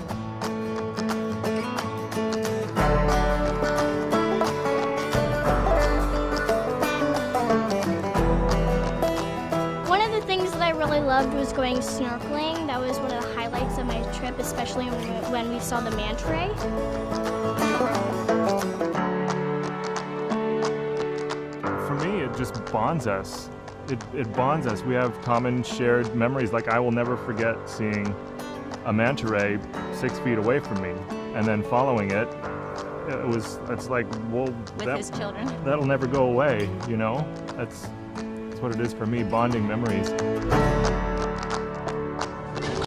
One of the things that I really loved was going snorkeling. That was one of the highlights of my trip, especially when we saw the manta ray. For me, it just bonds us. It bonds us. We have common shared memories. Like, I will never forget seeing a manta ray 6 feet away from me, and then following it. It's like, well, With his children. That'll never go away, you know? That's what it is for me, bonding memories.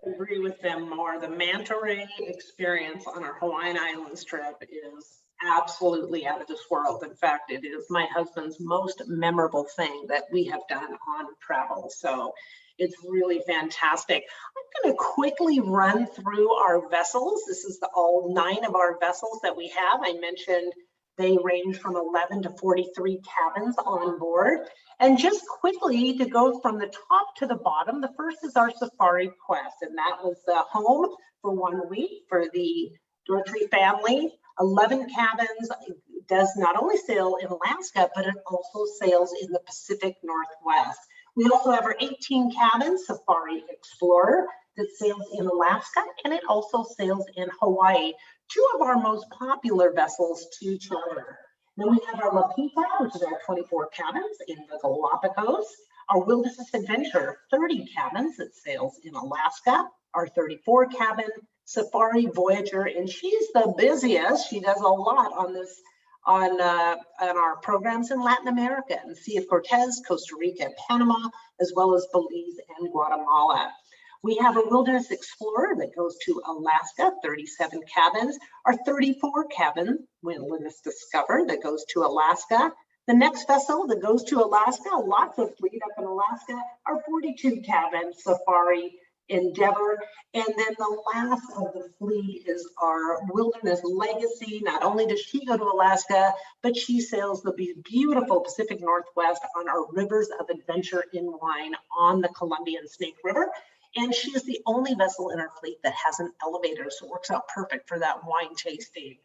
Agree with them more. The manta ray experience on our Hawaiian Islands trip is absolutely out of this world. In fact, it is my husband's most memorable thing that we have done on travel. So it's really fantastic. I'm going to quickly run through our vessels. This is all 9 of our vessels that we have. I mentioned they range from 11 to 43 cabins on board. And just quickly to go from the top to the bottom, the first is our Safari Quest, and that was the home for 1 week for the Doherty family. 11 cabins. It does not only sail in Alaska, but it also sails in the Pacific Northwest. We also have our 18 cabins Safari Explorer that sails in Alaska, and it also sails in Hawaii. 2 of our most popular vessels to charter. Then we have our Lapita, which is our 24 cabins in the Galapagos. Our Wilderness Adventure, 30 cabins that sails in Alaska. Our 34 cabin Safari Voyager, and she's the busiest. She does a lot on this, on our programs in Latin America and Sea of Cortez, Costa Rica, Panama, as well as Belize and Guatemala. We have a Wilderness Explorer that goes to Alaska, 37 cabins. Our 34 cabin Wilderness Discover that goes to Alaska. The next vessel that goes to Alaska, lots of fleet up in Alaska, our 42 cabin Safari Endeavor. And then the last of the fleet is our Wilderness Legacy. Not only does she go to Alaska, but she sails the beautiful Pacific Northwest on our Rivers of Adventure in Wine on the Columbia and Snake River. And she is the only vessel in our fleet that has an elevator, so it works out perfect for that wine tasting.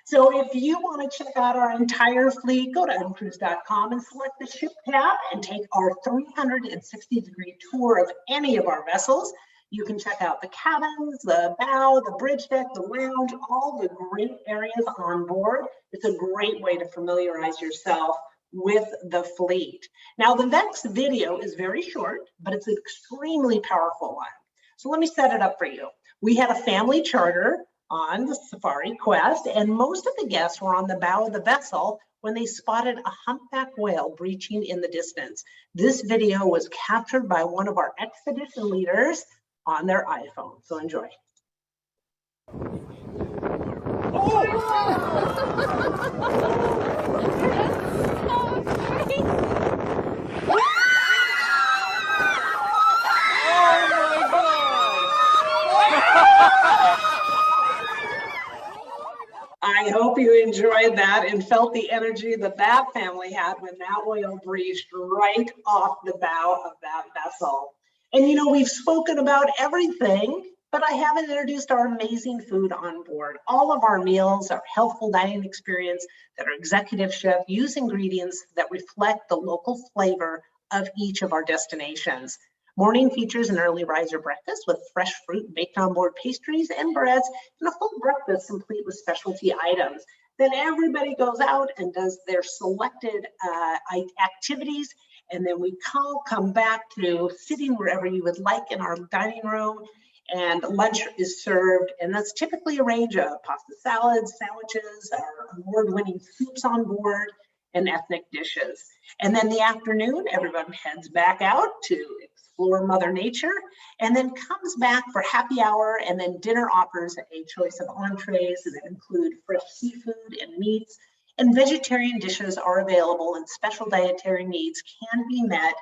So if you want to check out our entire fleet, go to uncruise.com and select the ship tab and take our 360-degree tour of any of our vessels. You can check out the cabins, the bow, the bridge deck, the lounge, all the great areas on board. It's a great way to familiarize yourself with the fleet. Now, the next video is very short, but it's an extremely powerful one. So let me set it up for you. We had a family charter on the Safari Quest, and most of the guests were on the bow of the vessel when they spotted a humpback whale breaching in the distance. This video was captured by one of our expedition leaders on their iPhone. So enjoy. I hope you enjoyed that and felt the energy that that family had when that whale breached right off the bow of that vessel. And you know, we've spoken about everything, but I haven't introduced our amazing food on board. All of our meals, our healthful dining experience that our executive chef use ingredients that reflect the local flavor of each of our destinations. Morning features an early riser breakfast with fresh fruit baked on board pastries and breads, and a full breakfast complete with specialty items. Then everybody goes out and does their selected activities, and then we come back to sitting wherever you would like in our dining room, and lunch is served, and that's typically a range of pasta salads, sandwiches, our award-winning soups on board, and ethnic dishes. And then the afternoon, everyone heads back out to explore Mother Nature, and then comes back for happy hour, and then dinner offers a choice of entrees that include fresh seafood and meats, and vegetarian dishes are available, and special dietary needs can be met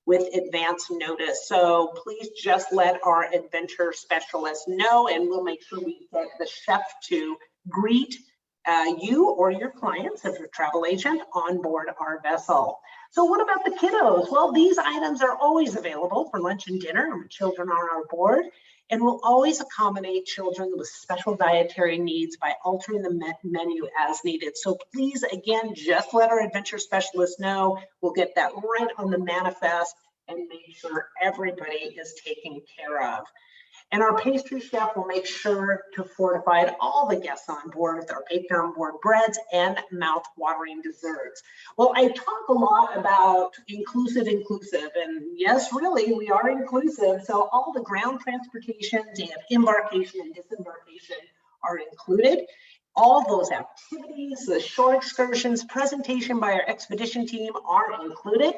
with advance notice. So please just let our adventure specialists know, and we'll make sure we get the chef to greet you or your clients, if you're a travel agent, on board our vessel. So what about the kiddos? Well, these items are always available for lunch and dinner when children are on board, and we'll always accommodate children with special dietary needs by altering the menu as needed. So please, again, just let our adventure specialists know. We'll get that right on the manifest and make sure everybody is taken care of. And our pastry chef will make sure to fortify all the guests on board with our baked on board breads and mouth-watering desserts. Well, I talk a lot about inclusive, and yes, really, we are inclusive. So all the ground transportations and embarkation and disembarkation are included. All those activities, the shore excursions, presentation by our expedition team are included.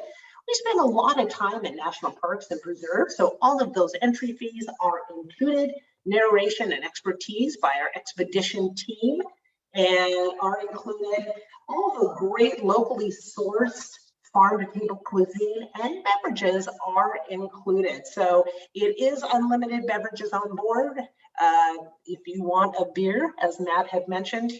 We spend a lot of time in national parks and preserves, so all of those entry fees are included. Narration and expertise by our expedition team and are included. All the great locally sourced farm-to-table cuisine and beverages are included. So it is unlimited beverages on board. If you want a beer, as Matt had mentioned,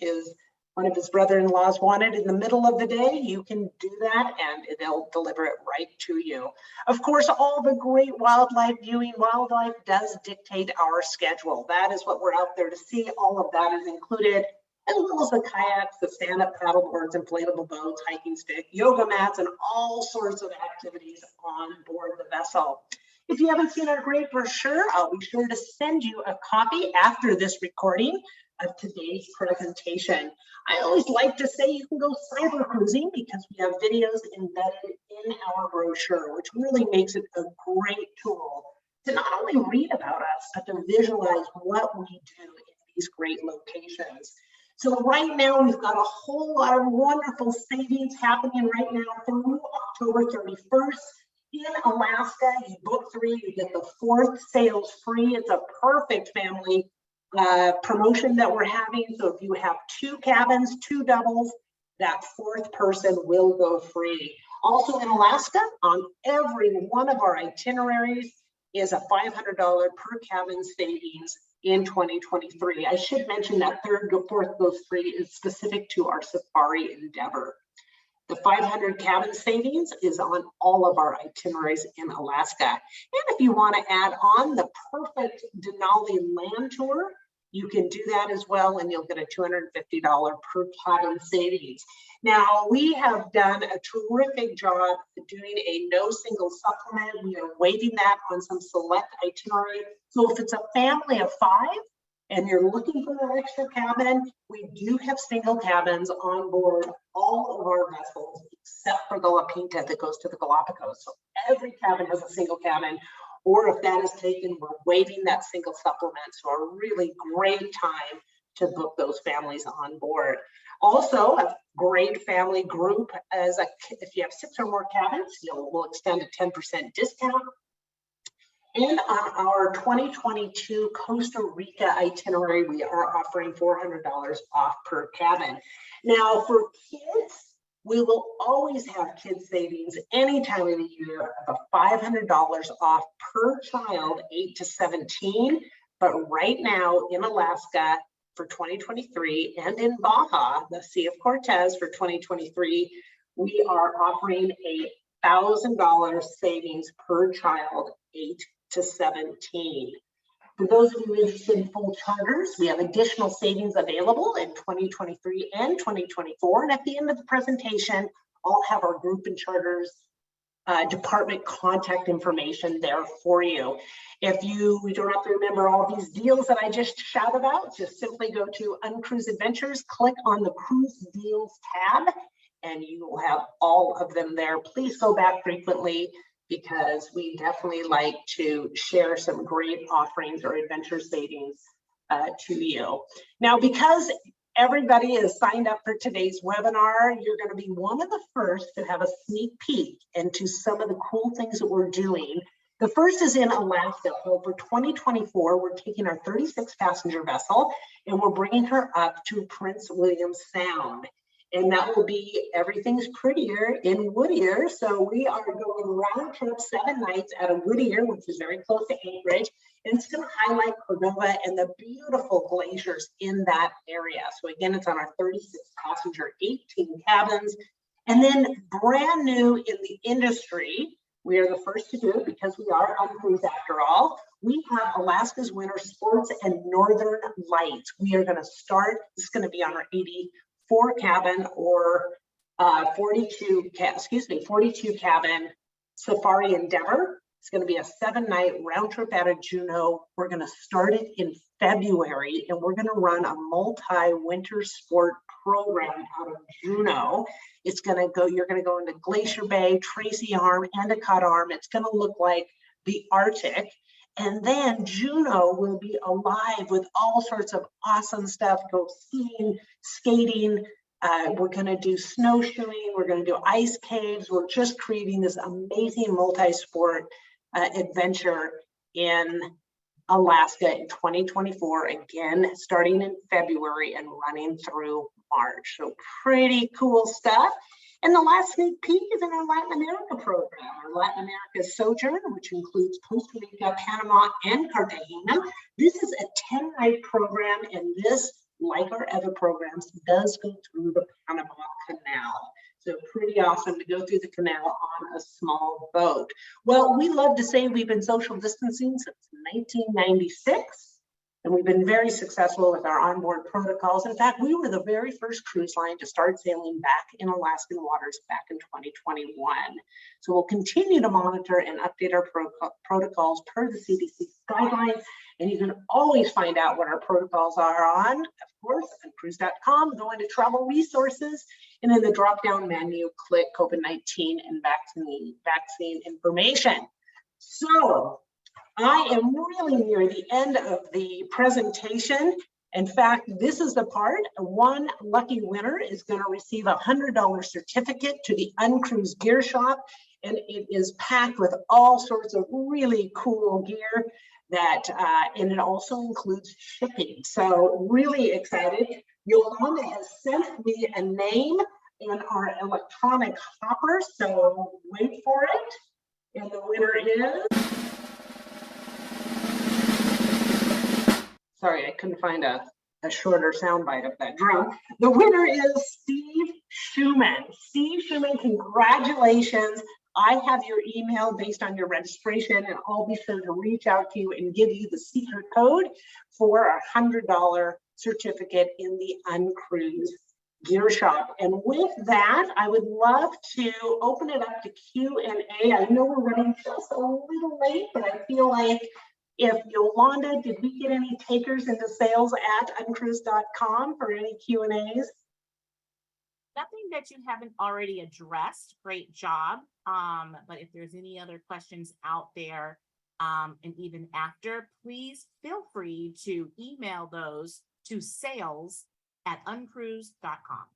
one of his brother-in-laws wanted in the middle of the day, you can do that and they'll deliver it right to you. Of course, all the great wildlife viewing, wildlife does dictate our schedule. That is what we're out there to see. All of that is included, as well as the kayaks, the stand-up paddleboards, inflatable boats, hiking stick, yoga mats, and all sorts of activities on board the vessel. If you haven't seen our great brochure, I'll be sure to send you a copy after this recording of today's presentation. I always like to say you can go cyber cruising because we have videos embedded in our brochure, which really makes it a great tool to not only read about us, but to visualize what we do in these great locations. So right now, we've got a whole lot of wonderful savings happening right now through October 31st. In Alaska, you book 3, you get the 4th sails free. It's a perfect family promotion that we're having. So if you have 2 cabins, 2 doubles, that 4th person will go free. Also in Alaska, on every one of our itineraries is a $500 per cabin savings in 2023. I should mention that 3rd to 4th goes free is specific to our safari endeavor. The 500 cabin savings is on all of our itineraries in Alaska. And if you want to add on the perfect Denali land tour, you can do that as well, and you'll get a $250 per cabin savings. Now, we have done a terrific job doing a no single supplement. We are waiving that on some select itinerary. So if it's a family of 5 and you're looking for an extra cabin, we do have single cabins on board all of our vessels, except for the La Pinta that goes to the Galapagos. So every cabin has a single cabin, or if that is taken, we're waiving that single supplement. So a really great time to book those families on board. Also, a great family group, if you have 6 or more cabins, we'll extend a 10% discount. And on our 2022 Costa Rica itinerary, we are offering $400 off per cabin. Now for kids, we will always have kids savings any time of the year of $500 off per child 8 to 17. But right now in Alaska for 2023 and in Baja, the Sea of Cortez for 2023, we are offering a $1,000 savings per child 8 to 17. For those of you interested in full charters, we have additional savings available in 2023 and 2024. And at the end of the presentation, I'll have our group and charters department contact information there for you. If you don't have to remember all these deals that I just shouted out, just simply go to UnCruise Adventures, click on the Cruise Deals tab, and you will have all of them there. Please go back frequently, because we definitely like to share some great offerings or adventure savings to you. Now, because everybody is signed up for today's webinar. You're going to be one of the first to have a sneak peek into some of the cool things that we're doing. The first is in Alaska. So for 2024, we're taking our 36 passenger vessel and we're bringing her up to Prince William Sound. And that will be Everything's Prettier in Whittier. So we are going round trip 7 nights out of Whittier, which is very close to Anchorage. And it's going to highlight Cordova and the beautiful glaciers in that area. So again, it's on our 36 passenger, 18 cabins. And then brand new in the industry, we are the first to do it because we are UnCruise after all. We have Alaska's Winter Sports and Northern Lights. We are going to start, this is going to be on our 84 cabin or 42 cabin Safari Endeavor. It's going to be a 7-night round trip out of Juneau. We're going to start it in February and we're going to run a multi-winter sport program out of Juneau. It's going to go, you're going to go into Glacier Bay, Tracy Arm, Endicott Arm. It's going to look like the Arctic. And then Juneau will be alive with all sorts of awesome stuff. Go skiing, skating. We're going to do snowshoeing. We're going to do ice caves. We're just creating this amazing multi-sport adventure in Alaska in 2024, again, starting in February and running through March. So pretty cool stuff. And the last sneak peek is in our Latin America program, our Latin America sojourn, which includes Costa Rica, Panama, and Cartagena. This is a 10-night program, and this, like our other programs, does go through the Panama Canal. So pretty awesome to go through the canal on a small boat. Well, we love to say we've been social distancing since 1996, and we've been very successful with our onboard protocols. In fact, we were the very first cruise line to start sailing back in Alaskan waters back in 2021. So we'll continue to monitor and update our protocols per the CDC guidelines. And you can always find out what our protocols are on, of course, uncruise.com, go into travel resources, and in the drop-down menu, click COVID-19 and vaccine information. So I am really near the end of the presentation. In fact, this is the part, one lucky winner is going to receive a $100 certificate to the UnCruise Gear Shop, and it is packed with all sorts of really cool gear that, and it also includes shipping. So really excited. Yolanda has sent me a name in our electronic hopper, so wait for it. And the winner is, sorry, I couldn't find a shorter soundbite of that drum. The winner is Steve Schumann. Steve Schumann, congratulations. I have your email based on your registration, and I'll be sure to reach out to you and give you the secret code for a $100 certificate in the UnCruise Gear Shop. And with that, I would love to open it up to Q&A. I know we're running just a little late, but I feel like if Yolanda, did we get any takers into sales at uncruise.com for any Q&As? Nothing that you haven't already addressed. Great job. But if there's any other questions out there, and even after, please feel free to email those to sales@uncruise.com.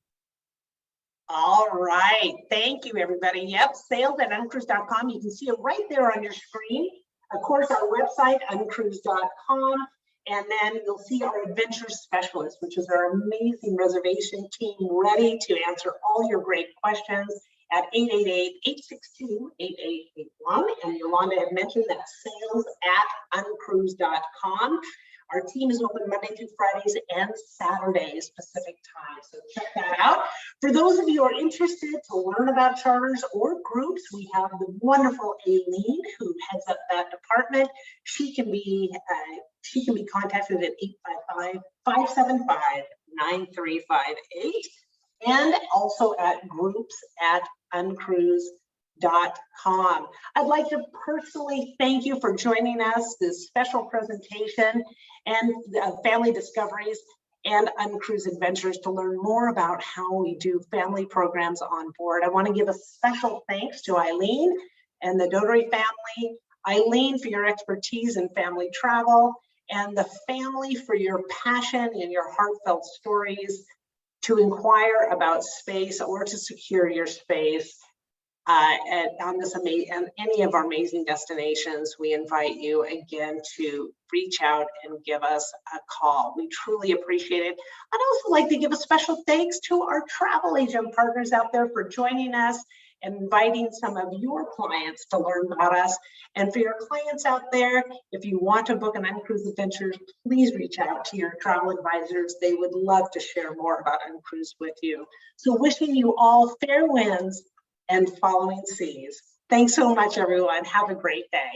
All right. Thank you, everybody. Yep, sales@uncruise.com. You can see it right there on your screen. Of course, our website, uncruise.com. And then you'll see our adventure specialist, which is our amazing reservation team, ready to answer all your great questions at 888-862-8881. And Yolanda had mentioned that sales@uncruise.com. Our team is open Monday through Fridays and Saturdays Pacific time. So check that out. For those of you who are interested to learn about charters or groups, we have the wonderful Aileen who heads up that department. She can be contacted at 855-575-9358 and also at groups@uncruise.com. I'd like to personally thank you for joining us this special presentation and Family Discoveries and UnCruise Adventures to learn more about how we do family programs on board. I want to give a special thanks to Eileen and the Dodery family. Eileen, for your expertise in family travel, and the family for your passion and your heartfelt stories. To inquire about space or to secure your space on this amazing, and any of our amazing destinations, we invite you again to reach out and give us a call. We truly appreciate it. I'd also like to give a special thanks to our travel agent partners out there for joining us and inviting some of your clients to learn about us. And for your clients out there, if you want to book an UnCruise Adventures, please reach out to your travel advisors. They would love to share more about UnCruise with you. So wishing you all fair winds and following seas. Thanks so much, everyone. Have a great day.